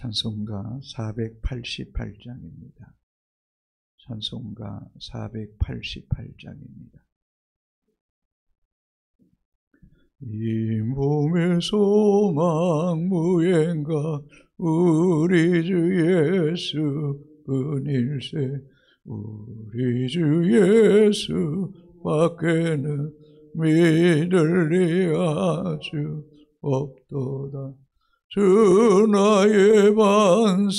찬송가 488장입니다. 찬송가 488장입니다. 이 몸의 소망 무행가 우리 주 예수 은일세. 우리 주 예수 밖에는 믿을 리 아주 없도다. 주 나의 반석이시니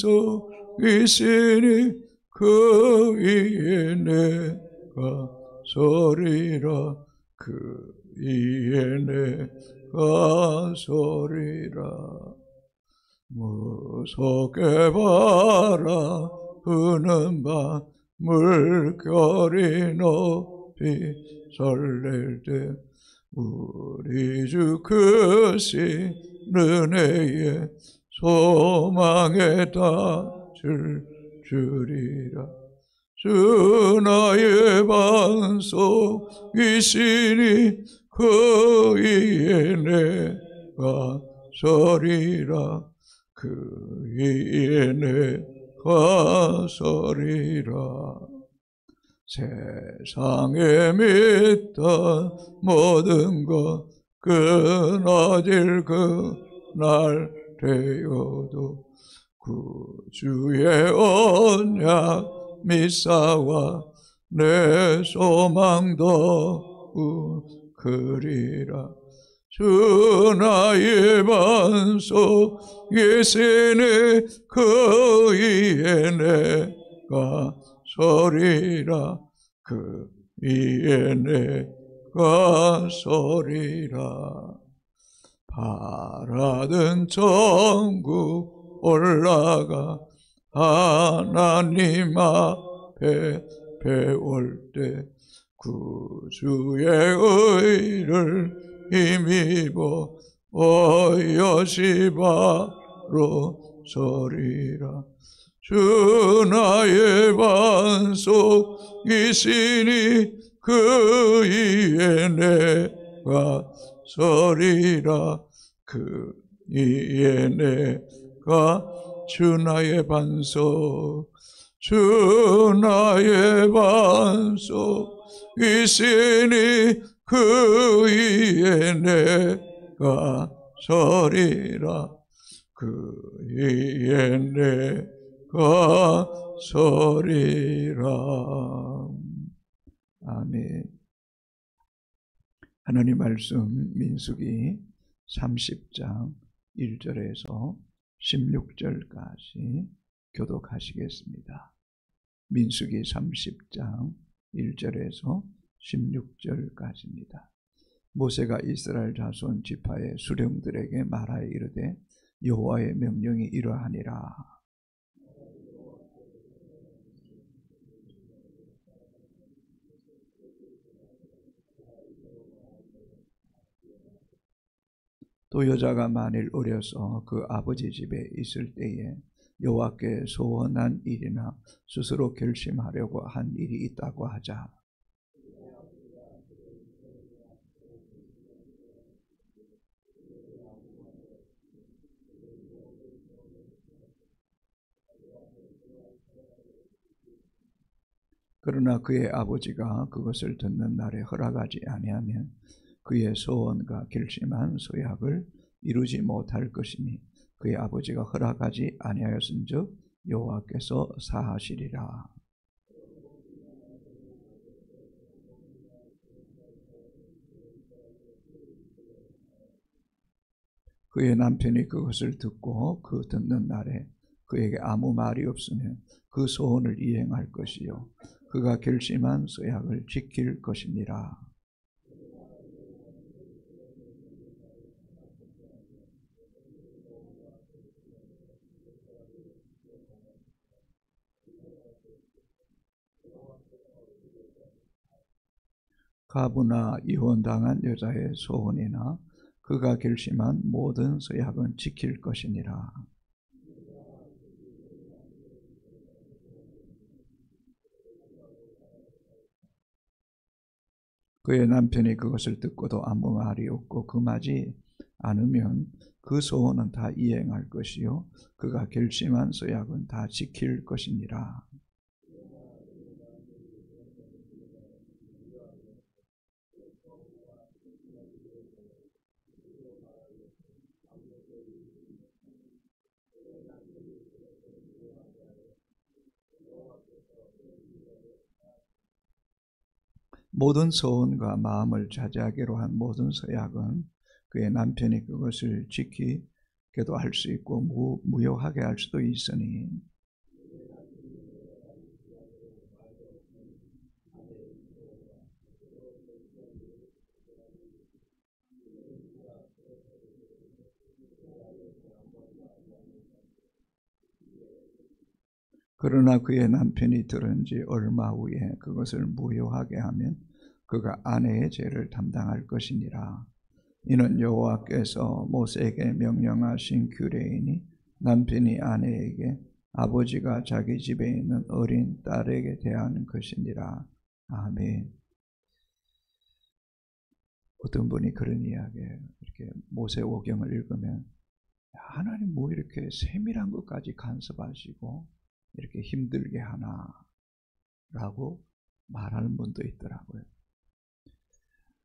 그 위에 내가 서리라. 그 위에 내가 서리라. 무섭게 바라보는 밤 물결이 높이 설렐 때 우리 주 크신 은혜에 소망에 닿을 줄이라. 주 나의 반석이시니 그 위에 내가 서리라. 그 위에 내가 서리라. 세상에 믿던 모든 것 끊어질 그날 되어도 구주의 언약 미사와 내 소망도 그리라. 주 나의 반석이시니 그 위에 내가 서리라. 그 위에 내가 서리라. 바라던 천국 올라가 하나님 앞에 배울 때 구주의 의를 힘입어 여시 바로 서리라. 주 나의 반석이시니 그 위에 내가 서리라. 그 위에 내가 주 나의 반석. 주 나의 반석이시니 그 위에 내가 서리라. 그 위에 내가 서리라. 아멘. 하나님 말씀 민수기 30장 1절에서 16절까지 교독하시겠습니다. 민수기 30장 1절에서 16절까지입니다. 모세가 이스라엘 자손 지파의 수령들에게 말하여 이르되 여호와의 명령이 이러하니라. 또 여자가 만일 어려서 그 아버지 집에 있을 때에 여호와께 소원한 일이나 스스로 결심하려고 한 일이 있다고 하자. 그러나 그의 아버지가 그것을 듣는 날에 허락하지 아니하면 그의 소원과 결심한 서약을 이루지 못할 것이니 그의 아버지가 허락하지 아니하였은즉 여호와께서 사하시리라. 그의 남편이 그것을 듣고 그 듣는 날에 그에게 아무 말이 없으면 그 소원을 이행할 것이요 그가 결심한 서약을 지킬 것이니라. 가부나 이혼당한 여자의 소원이나 그가 결심한 모든 서약은 지킬 것이니라. 그의 남편이 그것을 듣고도 아무 말이 없고 금하지 않으면 그 소원은 다 이행할 것이요 그가 결심한 서약은 다 지킬 것이니라. 모든 소원과 마음을 차지하기로 한 모든 서약은 그의 남편이 그것을 지키게도 할 수 있고 무효하게 할 수도 있으니 그러나 그의 남편이 들은 지 얼마 후에 그것을 무효하게 하면 그가 아내의 죄를 담당할 것이니라. 이는 여호와께서 모세에게 명령하신 규례이니 남편이 아내에게 아버지가 자기 집에 있는 어린 딸에게 대하는 것이니라. 아멘. 어떤 분이 그런 이야기예요. 이렇게 모세오경을 읽으면 하나님 뭐 이렇게 세밀한 것까지 간섭하시고 이렇게 힘들게 하나 라고 말하는 분도 있더라고요.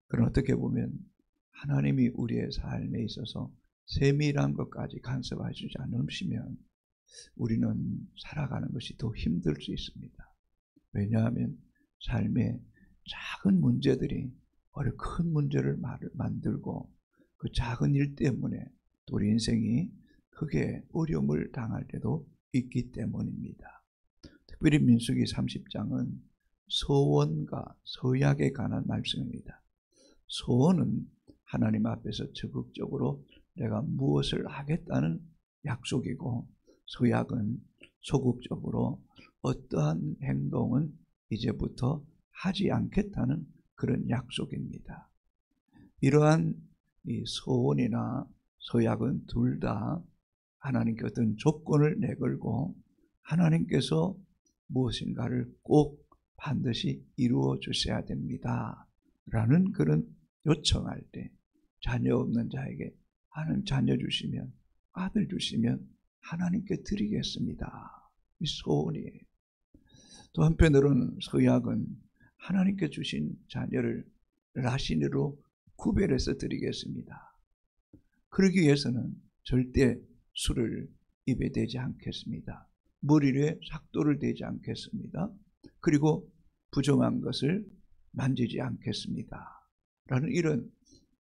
그럼 어떻게 보면 하나님이 우리의 삶에 있어서 세밀한 것까지 간섭하시지 않으시면 우리는 살아가는 것이 더 힘들 수 있습니다. 왜냐하면 삶의 작은 문제들이 오히려 큰 문제를 만들고 그 작은 일 때문에 우리 인생이 크게 어려움을 당할 때도 있기 때문입니다. 특별히 민수기 30장은 소원과 서약에 관한 말씀입니다. 소원은 하나님 앞에서 적극적으로 내가 무엇을 하겠다는 약속이고 서약은 소극적으로 어떠한 행동은 이제부터 하지 않겠다는 그런 약속입니다. 이러한 이 소원이나 서약은 둘 다 하나님께 어떤 조건을 내걸고 하나님께서 무엇인가를 꼭 반드시 이루어 주셔야 됩니다 라는 그런 요청할 때 자녀 없는 자에게 하나님 자녀 주시면 아들 주시면 하나님께 드리겠습니다. 이 소원이에요. 또 한편으로는 서약은 하나님께 주신 자녀를 라신으로 구별해서 드리겠습니다. 그러기 위해서는 절대 술을 입에 대지 않겠습니다. 머리에 삭도를 대지 않겠습니다. 그리고 부정한 것을 만지지 않겠습니다. 라는 이런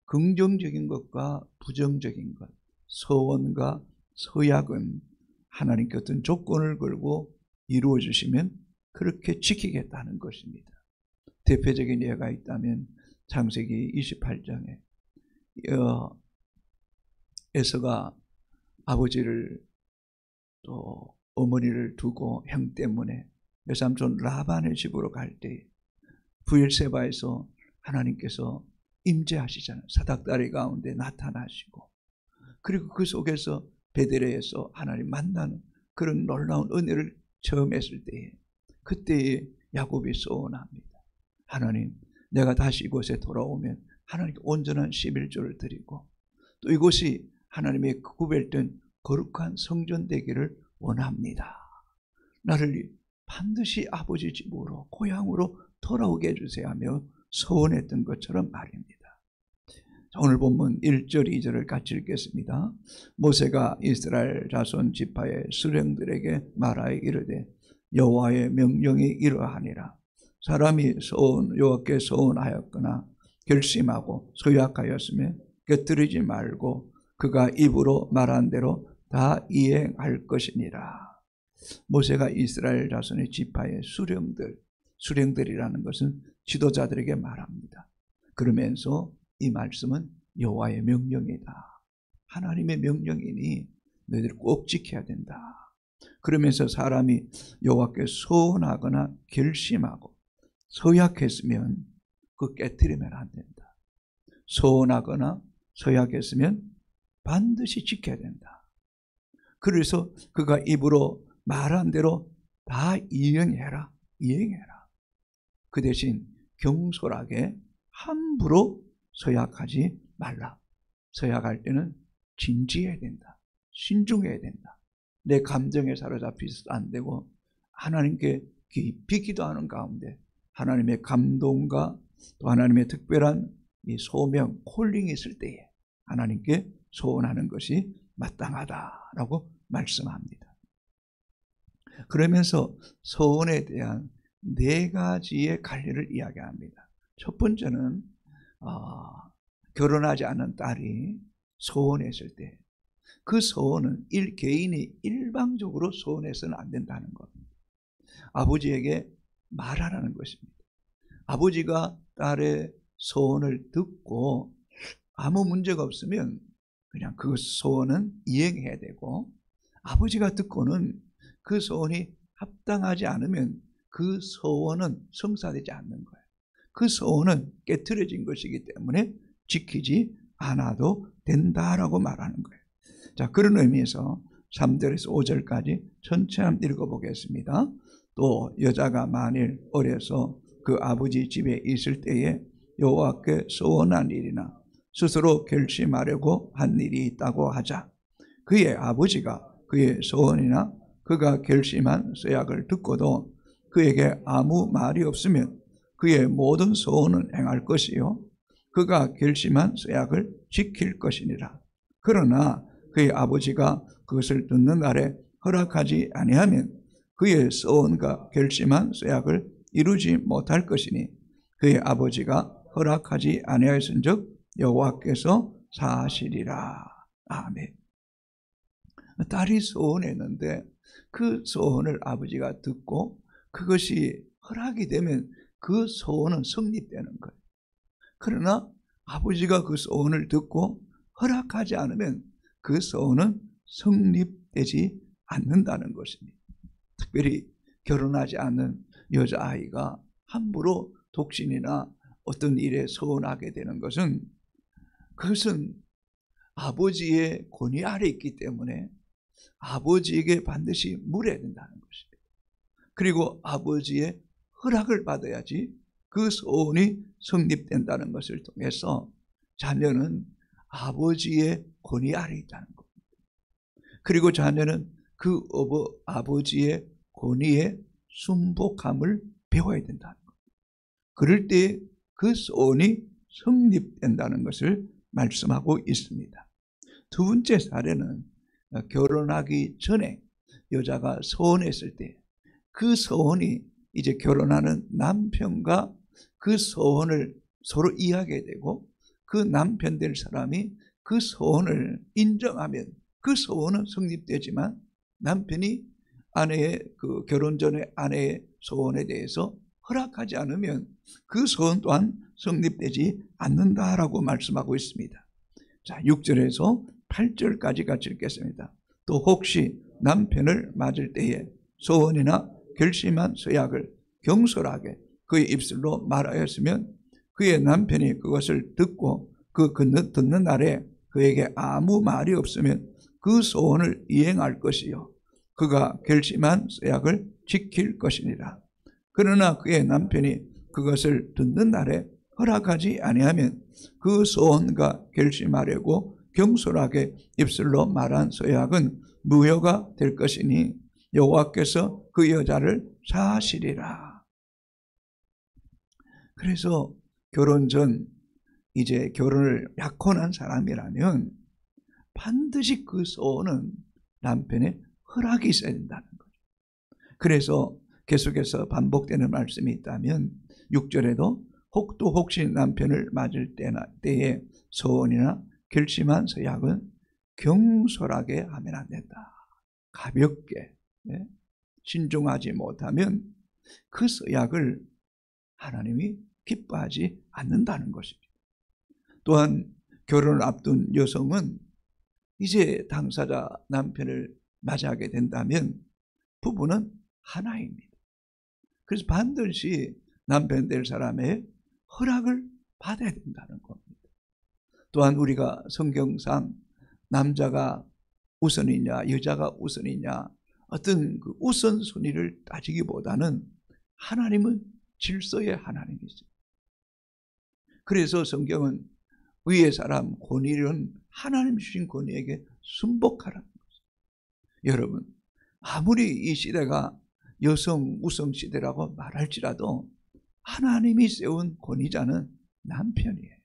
긍정적인 것과 부정적인 것, 서원과 서약은 하나님께 어떤 조건을 걸고 이루어 주시면 그렇게 지키겠다는 것입니다. 대표적인 예가 있다면 창세기 28장에 에서가 아버지를 또 어머니를 두고 형 때문에 외삼촌 라반의 집으로 갈 때 브엘세바에서 하나님께서 임재하시잖아요. 사닥다리 가운데 나타나시고 그리고 그 속에서 베들레헴에서 하나님 만나는 그런 놀라운 은혜를 처음 했을 때에 그때에 야곱이 소원합니다. 하나님 내가 다시 이곳에 돌아오면 하나님께 온전한 11조를 드리고 또 이곳이 하나님의 구별된 거룩한 성전 되기를 원합니다. 나를 반드시 아버지 집으로 고향으로 돌아오게 해주세요 하며 소원했던 것처럼 말입니다. 오늘 본문 1절 2절을 같이 읽겠습니다. 모세가 이스라엘 자손 지파의 수령들에게 말하여 이르되 여호와의 명령이 이러하니라. 사람이 여호와께 소원하였거나 결심하고 서약하였으면 곁들이지 말고 그가 입으로 말한 대로 다 이행할 것이니라. 모세가 이스라엘 자손의 지파의 수령들이라는 것은 지도자들에게 말합니다. 그러면서 이 말씀은 여호와의 명령이다. 하나님의 명령이니 너희들 꼭 지켜야 된다. 그러면서 사람이 여호와께 소원하거나 결심하고 서약했으면 그 깨트리면 안 된다. 소원하거나 서약했으면 반드시 지켜야 된다. 그래서 그가 입으로 말한 대로 다 이행해라. 그 대신 경솔하게 함부로 서약하지 말라. 서약할 때는 진지해야 된다. 신중해야 된다. 내 감정에 사로잡혀서도 안 되고 하나님께 깊이 기도하는 가운데 하나님의 감동과 또 하나님의 특별한 이 소명, 콜링이 있을 때에 하나님께 소원하는 것이 마땅하다라고 말씀합니다. 그러면서 소원에 대한 4가지의 관리를 이야기합니다. 첫 번째는 결혼하지 않은 딸이 소원했을 때 그 소원은 개인이 일방적으로 소원해서는 안 된다는 겁니다. 아버지에게 말하라는 것입니다. 아버지가 딸의 소원을 듣고 아무 문제가 없으면 그냥 그 소원은 이행해야 되고, 아버지가 듣고는 그 소원이 합당하지 않으면 그 소원은 성사되지 않는 거예요. 그 소원은 깨트려진 것이기 때문에 지키지 않아도 된다라고 말하는 거예요. 자, 그런 의미에서 3절에서 5절까지 전체 한번 읽어보겠습니다. 또 여자가 만일 어려서 그 아버지 집에 있을 때에 여호와께 소원한 일이나 스스로 결심하려고 한 일이 있다고 하자. 그의 아버지가 그의 소원이나 그가 결심한 서약을 듣고도 그에게 아무 말이 없으면 그의 모든 소원은 행할 것이요 그가 결심한 서약을 지킬 것이니라. 그러나 그의 아버지가 그것을 듣는 날에 허락하지 아니하면 그의 소원과 결심한 서약을 이루지 못할 것이니 그의 아버지가 허락하지 아니하였은즉 여호와께서 사하시리라. 아멘. 딸이 소원했는데 그 소원을 아버지가 듣고 그것이 허락이 되면 그 소원은 성립되는 거예요. 그러나 아버지가 그 소원을 듣고 허락하지 않으면 그 소원은 성립되지 않는다는 것입니다. 특별히 결혼하지 않는 여자아이가 함부로 독신이나 어떤 일에 소원하게 되는 것은 그것은 아버지의 권위 아래 있기 때문에 아버지에게 반드시 물어야 된다는 것입니다. 그리고 아버지의 허락을 받아야지 그 소원이 성립된다는 것을 통해서 자녀는 아버지의 권위 아래 있다는 겁니다. 그리고 자녀는 그 아버지의 권위에 순복함을 배워야 된다는 겁니다. 그럴 때 그 소원이 성립된다는 것을 말씀하고 있습니다. 두 번째 사례는 결혼하기 전에 여자가 소원했을 때 그 소원이 이제 결혼하는 남편과 그 소원을 서로 이해하게 되고 그 남편 될 사람이 그 소원을 인정하면 그 소원은 성립되지만 남편이 아내의 그 결혼 전에 아내의 소원에 대해서 허락하지 않으면 그 소원 또한 성립되지 않는다라고 말씀하고 있습니다. 자, 6절에서 8절까지 같이 읽겠습니다. 또 혹시 남편을 맞을 때에 소원이나 결심한 서약을 경솔하게 그의 입술로 말하였으면 그의 남편이 그것을 듣고 듣는 날에 그에게 아무 말이 없으면 그 소원을 이행할 것이요 그가 결심한 서약을 지킬 것이니라. 그러나 그의 남편이 그것을 듣는 날에 허락하지 아니하면 그 소원과 결심하려고 경솔하게 입술로 말한 서약은 무효가 될 것이니 여호와께서 그 여자를 사하시리라. 그래서 결혼 전 이제 결혼을 약혼한 사람이라면 반드시 그 소원은 남편의 허락이 있어야 된다는 거죠. 그래서 계속해서 반복되는 말씀이 있다면 6절에도 혹도 혹시 남편을 맞을 때에 소원이나 결심한 서약은 경솔하게 하면 안 된다. 가볍게 신중하지 못하면 그 서약을 하나님이 기뻐하지 않는다는 것입니다. 또한 결혼을 앞둔 여성은 이제 당사자 남편을 맞이하게 된다면 부부는 하나입니다. 그래서 반드시 남편 될 사람의 허락을 받아야 된다는 겁니다. 또한 우리가 성경상 남자가 우선이냐 여자가 우선이냐 어떤 그 우선순위를 따지기보다는 하나님은 질서의 하나님이죠. 그래서 성경은 위의 사람 권위는 하나님 주신 권위에게 순복하라는 거죠. 여러분, 아무리 이 시대가 여성 우성 시대라고 말할지라도 하나님이 세운 권위자는 남편이에요.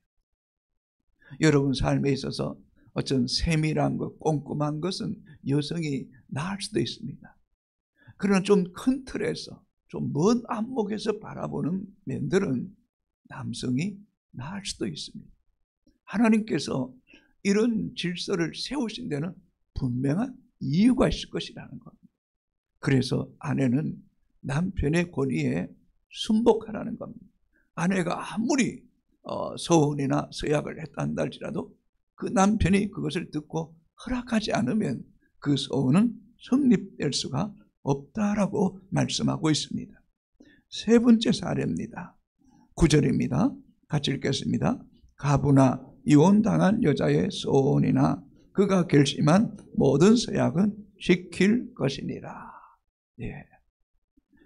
여러분 삶에 있어서 어떤 세밀한 것, 꼼꼼한 것은 여성이 나을 수도 있습니다. 그러나 좀 큰 틀에서, 좀 먼 안목에서 바라보는 면들은 남성이 나을 수도 있습니다. 하나님께서 이런 질서를 세우신 데는 분명한 이유가 있을 것이라는 겁니다. 그래서 아내는 남편의 권위에 순복하라는 겁니다. 아내가 아무리 서원이나 서약을 했다 할지라도 그 남편이 그것을 듣고 허락하지 않으면 그 서원은 성립될 수가 없다라고 말씀하고 있습니다. 세 번째 사례입니다. 9절입니다. 같이 읽겠습니다. 가부나 이혼당한 여자의 서원이나 그가 결심한 모든 서약은 지킬 것이니라. 예.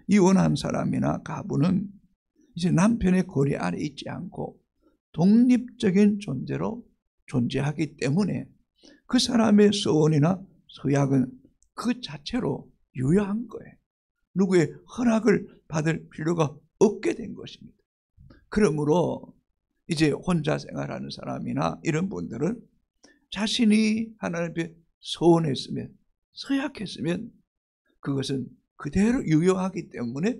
이혼한 사람이나 가부는 이제 남편의 권위 아래 있지 않고 독립적인 존재로 존재하기 때문에 그 사람의 서원이나 서약은 그 자체로 유효한 거예요. 누구의 허락을 받을 필요가 없게 된 것입니다. 그러므로 이제 혼자 생활하는 사람이나 이런 분들은 자신이 하나님 앞에 서원했으면, 서약했으면 그것은 그대로 유효하기 때문에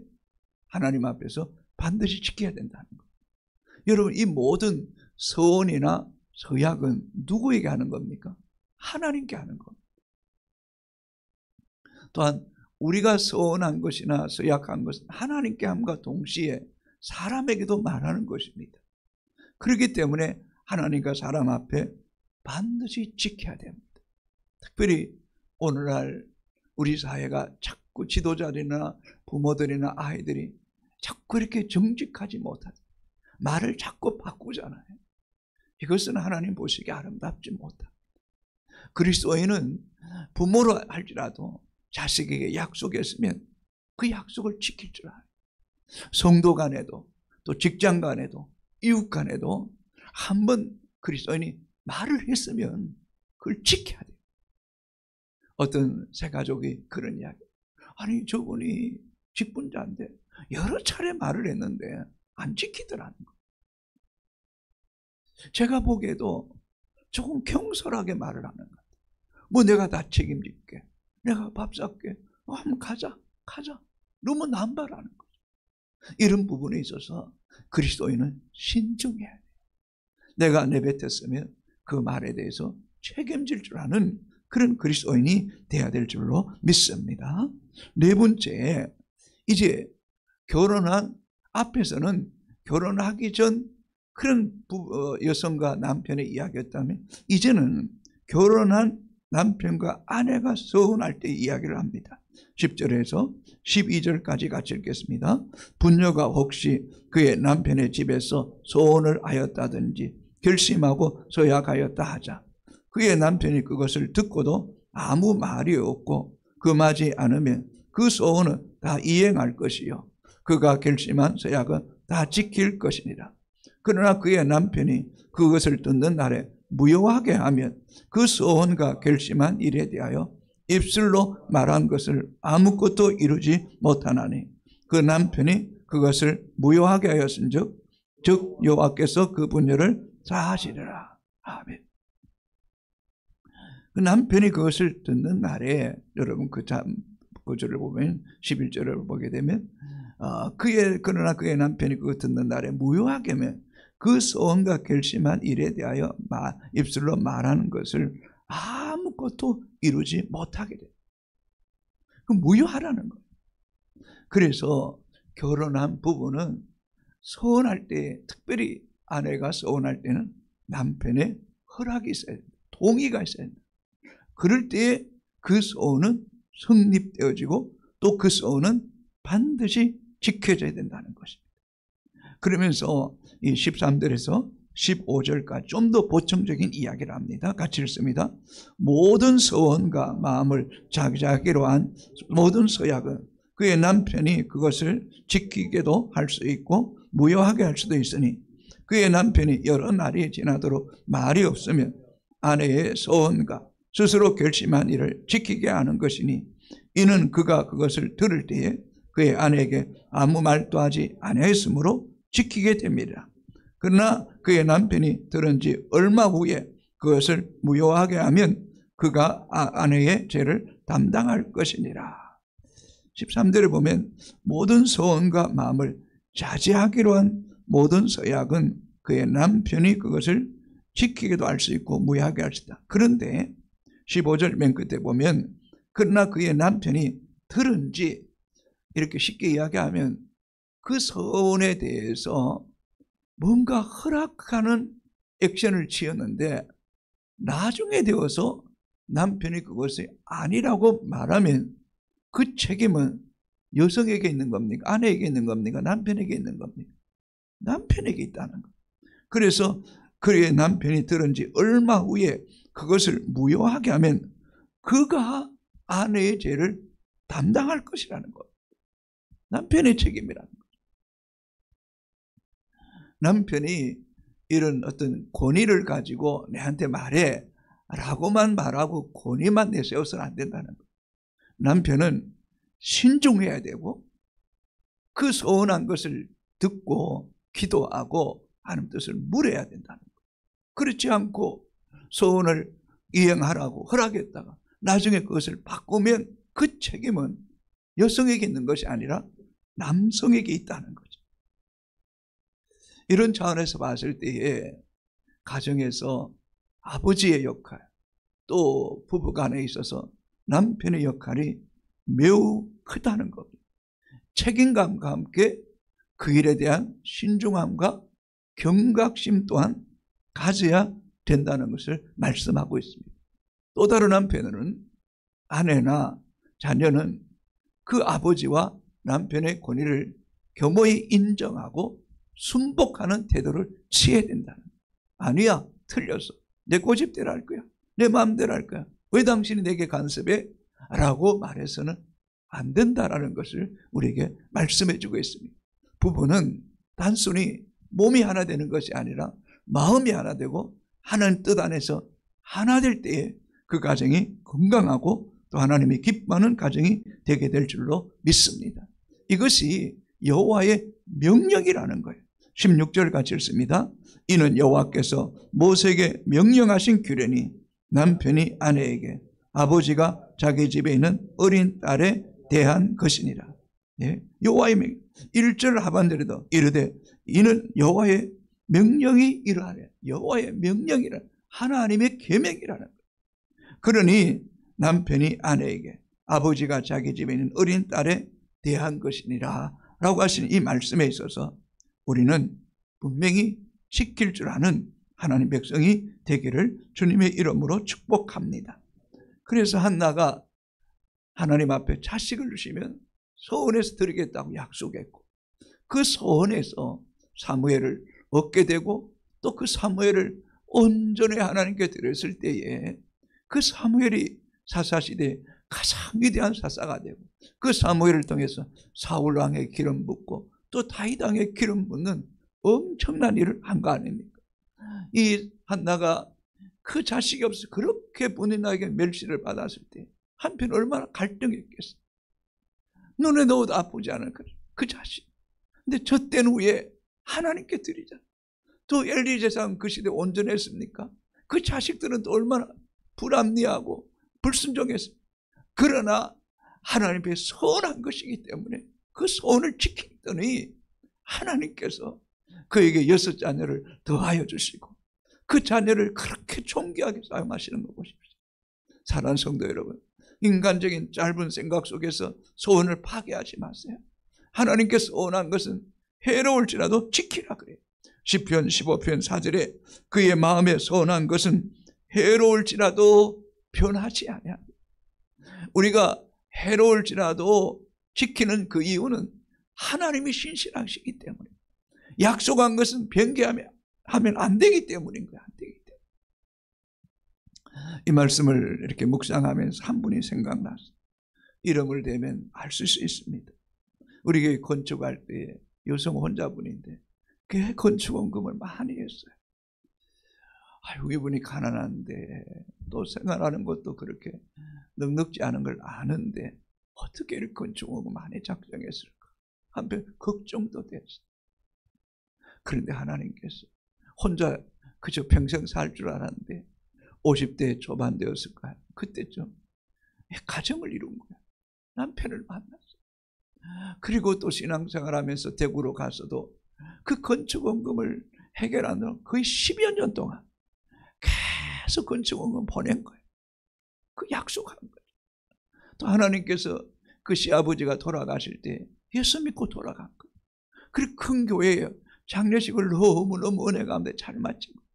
하나님 앞에서 반드시 지켜야 된다는 거예요. 여러분, 이 모든 서원이나 서약은 누구에게 하는 겁니까? 하나님께 하는 겁니다. 또한 우리가 서원한 것이나 서약한 것은 하나님께 함과 동시에 사람에게도 말하는 것입니다. 그렇기 때문에 하나님과 사람 앞에 반드시 지켜야 됩니다. 특별히 오늘날 우리 사회가 자꾸 지도자들이나 부모들이나 아이들이 자꾸 이렇게 정직하지 못하죠. 말을 자꾸 바꾸잖아요. 이것은 하나님 보시기에 아름답지 못합니다. 그리스도인은 부모로 할지라도 자식에게 약속했으면 그 약속을 지킬 줄 알아요. 성도 간에도 또 직장 간에도 이웃 간에도 한번 그리스도인이 말을 했으면 그걸 지켜야 돼요. 어떤 새 가족이 그런 이야기, 아니 저분이 직분자인데 여러 차례 말을 했는데 안 지키더라는 거예요. 제가 보기에도 조금 경솔하게 말을 하는 것 같아요. 뭐 내가 다 책임질게, 내가 밥 살게, 한번 가자. 너무 남발하는 거죠. 이런 부분에 있어서 그리스도인은 신중해야 돼요. 내가 내뱉었으면 그 말에 대해서 책임질 줄 아는 그런 그리스도인이 돼야 될 줄로 믿습니다. 네 번째, 이제 결혼한 앞에서는 결혼하기 전 그런 여성과 남편의 이야기였다면 이제는 결혼한 남편과 아내가 서운할 때 이야기를 합니다. 10절에서 12절까지 같이 읽겠습니다. 분녀가 혹시 그의 남편의 집에서 소원을 하였다든지 결심하고 서약하였다 하자. 그의 남편이 그것을 듣고도 아무 말이 없고 금하지 않으면 그 소원은 다 이행할 것이요 그가 결심한 서약은 다 지킬 것이니라. 그러나 그의 남편이 그것을 듣는 날에 무효하게 하면 그 소원과 결심한 일에 대하여 입술로 말한 것을 아무것도 이루지 못하나니 그 남편이 그것을 무효하게 하였은즉 즉 여호와께서 그 분녀를 사하시리라. 아멘. 그 남편이 그것을 듣는 날에 여러분 그 구절을 보면 11절을 보게 되면 그러나 그의 남편이 그거 듣는 날에 무효하게 하면 그 소원과 결심한 일에 대하여 입술로 말하는 것을 아무것도 이루지 못하게 돼요. 그 무효하라는 거예요. 그래서 결혼한 부부는 서운할 때, 특별히 아내가 서운할 때는 남편의 허락이 있어야 된다. 동의가 있어야 된다. 그럴 때에 그 서운은 성립되어지고 또 그 서운은 반드시 지켜져야 된다는 것입니다. 그러면서 이 13절에서 15절까지 좀 더 보충적인 이야기를 합니다. 같이 읽습니다. 모든 서원과 마음을 자기자기로 한 모든 서약은 그의 남편이 그것을 지키게도 할 수 있고 무효하게 할 수도 있으니 그의 남편이 여러 날이 지나도록 말이 없으면 아내의 소원과 스스로 결심한 일을 지키게 하는 것이니 이는 그가 그것을 들을 때에 그의 아내에게 아무 말도 하지 아니하였으므로 지키게 됩니다. 그러나 그의 남편이 들은 지 얼마 후에 그것을 무효하게 하면 그가 아내의 죄를 담당할 것이니라. 13절에 보면 모든 소원과 마음을 자제하기로 한 모든 서약은 그의 남편이 그것을 지키게도 할 수 있고 무효하게 할 수 있다. 그런데 15절 맨 끝에 보면 그러나 그의 남편이 들은지, 이렇게 쉽게 이야기하면 그 소원에 대해서 뭔가 허락하는 액션을 취했는데 나중에 되어서 남편이 그것이 아니라고 말하면 그 책임은 여성에게 있는 겁니까? 아내에게 있는 겁니까? 남편에게 있는 겁니까? 남편에게 있다는 것. 그래서 그의 남편이 들은 지 얼마 후에 그것을 무효하게 하면 그가 아내의 죄를 담당할 것이라는 것. 남편의 책임이라는 것. 남편이 이런 어떤 권위를 가지고 내한테 말해 라고만 말하고 권위만 내세워서는 안 된다는 것. 남편은 신중해야 되고 그 소원한 것을 듣고 기도하고 하나님 뜻을 물어야 된다는 것. 그렇지 않고 소원을 이행하라고 허락했다가 나중에 그것을 바꾸면 그 책임은 여성에게 있는 것이 아니라 남성에게 있다는 거죠. 이런 차원에서 봤을 때에 가정에서 아버지의 역할, 또 부부간에 있어서 남편의 역할이 매우 크다는 겁니다. 책임감과 함께 그 일에 대한 신중함과 경각심 또한 가져야 된다는 것을 말씀하고 있습니다. 또 다른 한편으로는 아내나 자녀는 그 아버지와 남편의 권위를 겸허히 인정하고 순복하는 태도를 취해야 된다는 거예요. 아니야, 틀렸어. 내 고집대로 할 거야. 내 마음대로 할 거야. 왜 당신이 내게 간섭해? 라고 말해서는 안 된다라는 것을 우리에게 말씀해 주고 있습니다. 부부는 단순히 몸이 하나 되는 것이 아니라 마음이 하나 되고 하나님 뜻 안에서 하나 될 때에 그 가정이 건강하고 또 하나님이 기뻐하는 가정이 되게 될 줄로 믿습니다. 이것이 여호와의 명령이라는 거예요. 16절 같이 읽습니다. 이는 여호와께서 모세에게 명령하신 규례니 남편이 아내에게 아버지가 자기 집에 있는 어린 딸에 대한 것이니라. 예, 여호와의 명령. 1절 하반절에도 이르되 이는 여호와의 명령이 이러하네. 여호와의 명령이라, 하나님의 계명이라는 거예요. 그러니 남편이 아내에게 아버지가 자기 집에 있는 어린 딸에 대한 것이니라 라고 하시는 이 말씀에 있어서 우리는 분명히 지킬 줄 아는 하나님 백성이 되기를 주님의 이름으로 축복합니다. 그래서 한나가 하나님 앞에 자식을 주시면 소원해서 드리겠다고 약속했고 그 소원에서 사무엘을 얻게 되고 또 그 사무엘을 온전히 하나님께 드렸을 때에 그 사무엘이 사사시대에 가장 위대한 사사가 되고 그 사무엘을 통해서 사울왕의 기름 붓고 또 다윗왕의 기름 붓는 엄청난 일을 한 거 아닙니까? 이 한나가 그 자식이 없어 그렇게 본인에게 멸시를 받았을 때 한편 얼마나 갈등했겠어. 눈에 넣어도 아프지 않을 거야, 그 자식. 근데 젖된 후에 하나님께 드리자. 또 엘리 제사장 그 시대에 온전했습니까? 그 자식들은 또 얼마나 불합리하고 불순종했습니까? 그러나 하나님께 서운한 것이기 때문에 그 소원을 지키더니 하나님께서 그에게 6 자녀를 더하여 주시고 그 자녀를 그렇게 존귀하게 사용하시는 거 보십시오. 사랑하는 성도 여러분, 인간적인 짧은 생각 속에서 소원을 파괴하지 마세요. 하나님께서 소원한 것은 해로울지라도 지키라 그래요. 시편 15편 4절에 그의 마음에 소원한 것은 해로울지라도 변하지 아니합니다. 우리가 해로울지라도 지키는 그 이유는 하나님이 신실하시기 때문에, 약속한 것은 변개하면 안 되기 때문인 거예요. 안 되기 때문에. 이 말씀을 이렇게 묵상하면서 한 분이 생각났어요. 이름을 대면 알 수 있습니다. 우리 교회 건축할 때 여성 혼자분인데 그 건축원금을 많이 했어요. 아유, 이분이 가난한데 또 생활하는 것도 그렇게 넉넉지 않은 걸 아는데 어떻게 이렇게 건축원금 많이 작정했을까? 한편 걱정도 됐어요. 그런데 하나님께서 혼자 그저 평생 살 줄 알았는데 50대 초반 되었을까요? 그때쯤 가정을 이룬 거예요. 남편을 만났어요. 그리고 또 신앙생활하면서 대구로 가서도 그 건축원금을 해결하는 거의 10여 년 동안 계속 건축원금 보낸 거예요. 그 약속한 거예요. 또 하나님께서 그 시아버지가 돌아가실 때 예수 믿고 돌아간 거예요. 그리고 큰 교회에 장례식을 너무너무 은혜 가운데 잘 마친 거예요.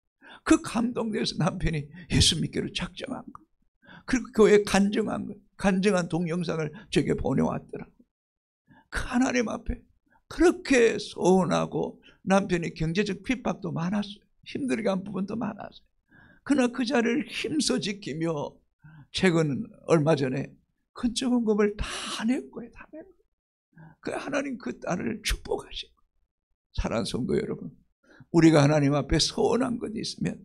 그 감동돼서 남편이 예수 믿기로 작정한 거예요. 그리고 교회에 간증한 거예요. 간증한 동영상을 제게 보내왔더라고요. 그 하나님 앞에 그렇게 소원하고 남편이 경제적 핍박도 많았어요. 힘들게 한 부분도 많았어요. 그러나 그 자리를 힘써 지키며 최근 얼마 전에 건축원금을 다 낸 거예요. 다 낸 거예요. 그 하나님 그 딸을 축복하신 거예요. 사랑하는 성도 여러분, 우리가 하나님 앞에 소원한 것이 있으면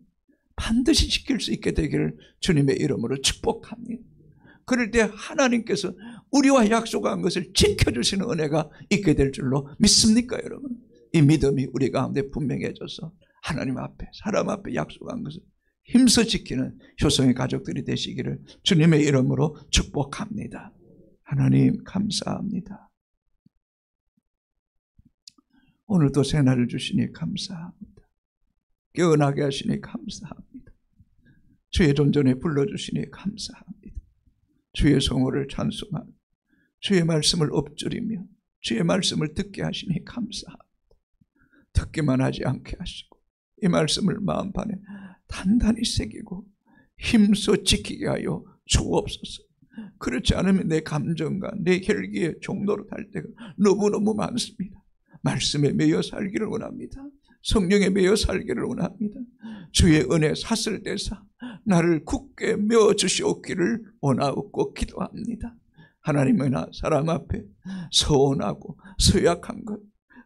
반드시 지킬 수 있게 되기를 주님의 이름으로 축복합니다. 그럴 때 하나님께서 우리와 약속한 것을 지켜주시는 은혜가 있게 될 줄로 믿습니까, 여러분? 이 믿음이 우리 가운데 분명해져서 하나님 앞에, 사람 앞에 약속한 것을 힘써 지키는 효성의 가족들이 되시기를 주님의 이름으로 축복합니다. 하나님 감사합니다. 오늘도 새날을 주시니 감사합니다. 깨어나게 하시니 감사합니다. 주의 존전에 불러주시니 감사합니다. 주의 성호를 찬송하며 주의 말씀을 엎드리며 주의 말씀을 듣게 하시니 감사합니다. 듣기만 하지 않게 하시고 이 말씀을 마음판에 단단히 새기고 힘써 지키게 하여 주옵소서. 그렇지 않으면 내 감정과 내 혈기에 종노릇 할 때가 너무너무 많습니다. 말씀에 매여 살기를 원합니다. 성령에 매여 살기를 원합니다. 주의 은혜 사슬대사 나를 굳게 메어 주시옵기를 원하옵고 기도합니다. 하나님이나 사람 앞에 서운하고 서약한 것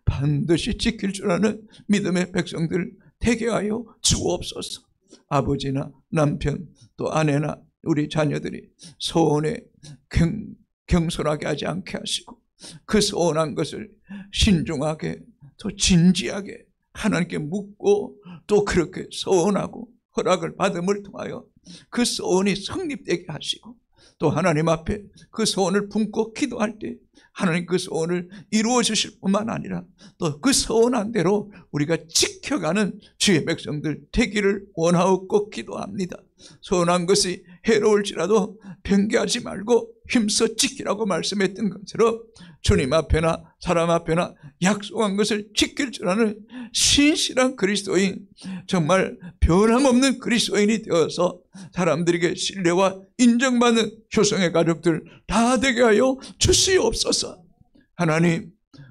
반드시 지킬 줄 아는 믿음의 백성들 되게 하여 주옵소서. 아버지나 남편 또 아내나 우리 자녀들이 소원에 경솔하게 하지 않게 하시고 그 소원한 것을 신중하게 또 진지하게 하나님께 묻고 또 그렇게 소원하고 허락을 받음을 통하여 그 소원이 성립되게 하시고 또 하나님 앞에 그 소원을 품고 기도할 때 하나님 그 소원을 이루어 주실 뿐만 아니라 또 그 소원한 대로 우리가 지켜가는 주의 백성들 되기를 원하옵고 기도합니다. 소원한 것이 해로울지라도 변개하지 말고 힘써 지키라고 말씀했던 것처럼 주님 앞에나 사람 앞에나 약속한 것을 지킬 줄 아는 신실한 그리스도인, 정말 변함없는 그리스도인이 되어서 사람들에게 신뢰와 인정받는 효성의 가족들 다 되게 하여 주시옵소서. 하나님,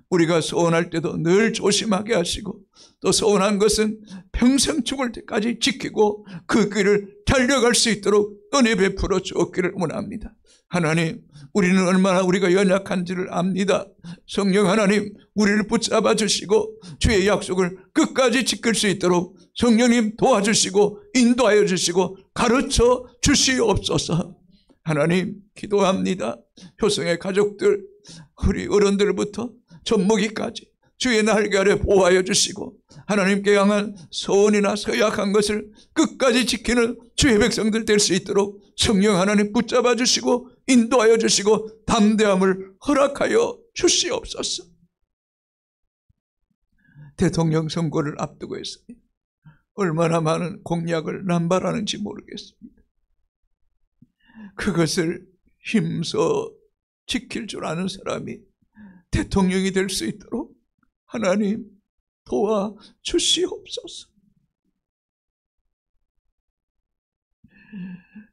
우리가 소원할 때도 늘 조심하게 하시고 또 소원한 것은 평생 죽을 때까지 지키고 그 길을 달려갈 수 있도록 은혜 베풀어 주옵기를 원합니다. 하나님, 우리는 얼마나 우리가 연약한지를 압니다. 성령 하나님, 우리를 붙잡아 주시고 주의 약속을 끝까지 지킬 수 있도록 성령님 도와주시고 인도하여 주시고 가르쳐 주시옵소서. 하나님, 기도합니다. 효성의 가족들, 우리 어른들부터 젖먹이까지 주의 날개 아래 보호하여 주시고 하나님께 향한 소원이나 서약한 것을 끝까지 지키는 주의 백성들 될 수 있도록 성령 하나님 붙잡아 주시고 인도하여 주시고 담대함을 허락하여 주시옵소서. 대통령 선거를 앞두고 있습니다. 얼마나 많은 공약을 남발하는지 모르겠습니다. 그것을 힘써 지킬 줄 아는 사람이 대통령이 될 수 있도록 하나님 도와주시옵소서.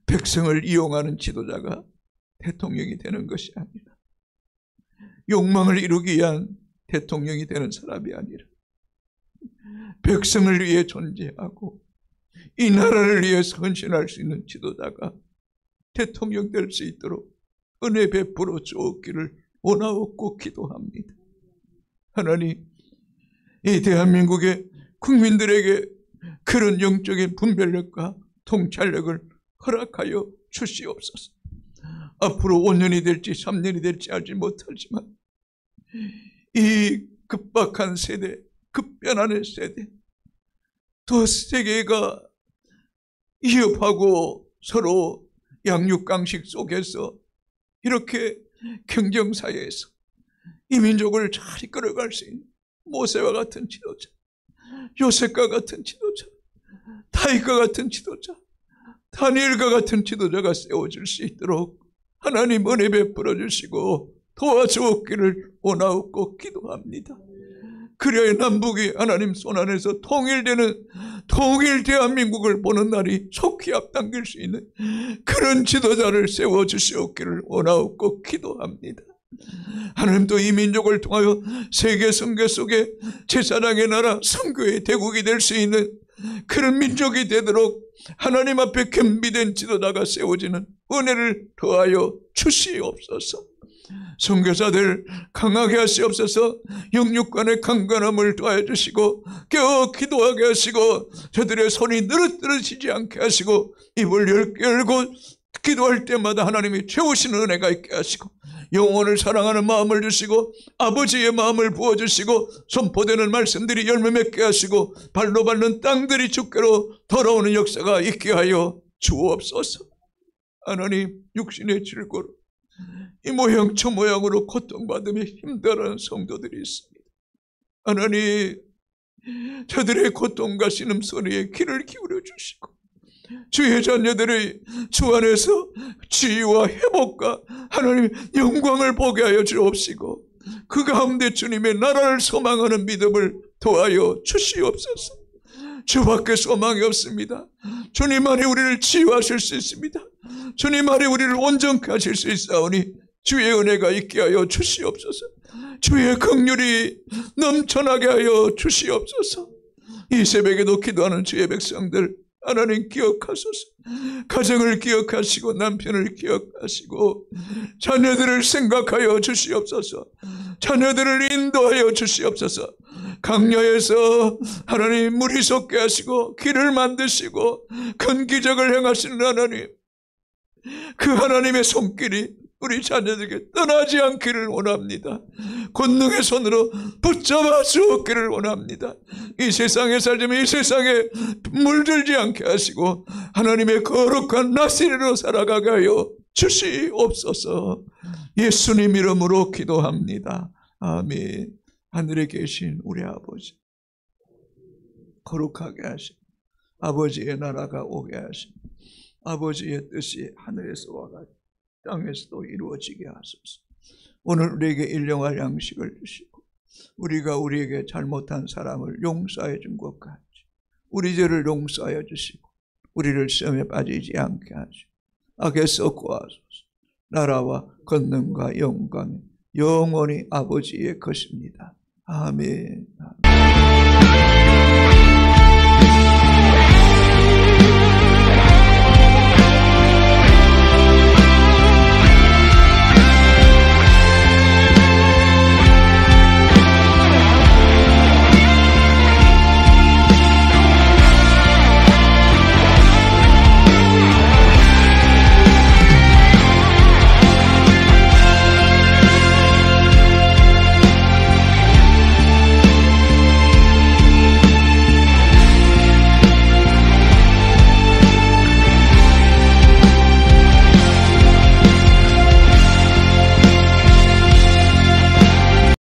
백성을 이용하는 지도자가 대통령이 되는 것이 아니라 욕망을 이루기 위한 대통령이 되는 사람이 아니라 백성을 위해 존재하고 이 나라를 위해 헌신할 수 있는 지도자가 대통령 될 수 있도록 은혜 베풀어 주옵기를 원하옵고 기도합니다. 하나님, 이 대한민국의 국민들에게 그런 영적인 분별력과 통찰력을 허락하여 주시옵소서. 앞으로 5년이 될지 3년이 될지 알지 못하지만 이 급박한 세대, 급변하는 세대, 또 세계가 위협하고 서로 양육강식 속에서 이렇게 경쟁사회에서 이 민족을 잘 이끌어갈 수 있는 모세와 같은 지도자, 요셉과 같은 지도자, 다윗과 같은 지도자, 다니엘과 같은 지도자가 세워질 수 있도록 하나님 은혜 베풀어 주시고 도와주옵기를 원하옵고 기도합니다. 그래야 남북이 하나님 손안에서 통일되는 통일 대한민국을 보는 날이 속히 앞당길 수 있는 그런 지도자를 세워주시옵기를 원하옵고 기도합니다. 하나님도 이 민족을 통하여 세계 선교 속에 제사장의 나라 선교의 대국이 될 수 있는 그런 민족이 되도록 하나님 앞에 겸비된 지도자가 세워지는 은혜를 더하여 주시옵소서. 선교사들 강하게 하시옵소서. 영육간의 강건함을 더하여 주시고 깨어 기도하게 하시고 저들의 손이 느릿느릿지지 않게 하시고 입을 열고 기도할 때마다 하나님이 채우시는 은혜가 있게 하시고 영혼을 사랑하는 마음을 주시고 아버지의 마음을 부어주시고 선포되는 말씀들이 열매 맺게 하시고 발로 밟는 땅들이 주께로 돌아오는 역사가 있게 하여 주옵소서. 하나님, 육신의 질고로 이 모양 저 모양으로 고통받으며 힘들어하는 성도들이 있습니다. 하나님, 저들의 고통과 신음소리에 귀를 기울여 주시고 주의 자녀들의 주 안에서 지혜와 회복과 하나님 영광을 보게 하여 주옵시고 그 가운데 주님의 나라를 소망하는 믿음을 도하여 주시옵소서. 주밖에 소망이 없습니다. 주님 안에 우리를 치유하실 수 있습니다. 주님 안에 우리를 온전케 하실 수 있사오니 주의 은혜가 있게 하여 주시옵소서. 주의 긍휼이 넘쳐나게 하여 주시옵소서. 이 새벽에도 기도하는 주의 백성들 하나님 기억하소서. 가정을 기억하시고 남편을 기억하시고 자녀들을 생각하여 주시옵소서. 자녀들을 인도하여 주시옵소서. 강야에서 하나님 물이 솟게 하시고 길을 만드시고 큰 기적을 행하시는 하나님, 그 하나님의 손길이 우리 자녀들에게 떠나지 않기를 원합니다. 권능의 손으로 붙잡아 주었기를 원합니다. 이 세상에 살지만 이 세상에 물들지 않게 하시고 하나님의 거룩한 나시리로 살아가게 하여 주시옵소서. 예수님 이름으로 기도합니다. 아멘. 하늘에 계신 우리 아버지, 거룩하게 하시고 아버지의 나라가 오게 하시고 아버지의 뜻이 하늘에서와 같이 땅에서도 이루어지게 하소서. 오늘 우리에게 일용할 양식을 주시고 우리가 우리에게 잘못한 사람을 용서해 준 것 같이 우리 죄를 용서하여 주시고 우리를 시험에 빠지지 않게 하시고 악에서 구하소서. 나라와 권능과 영광이 영원히 아버지의 것입니다. 아멘.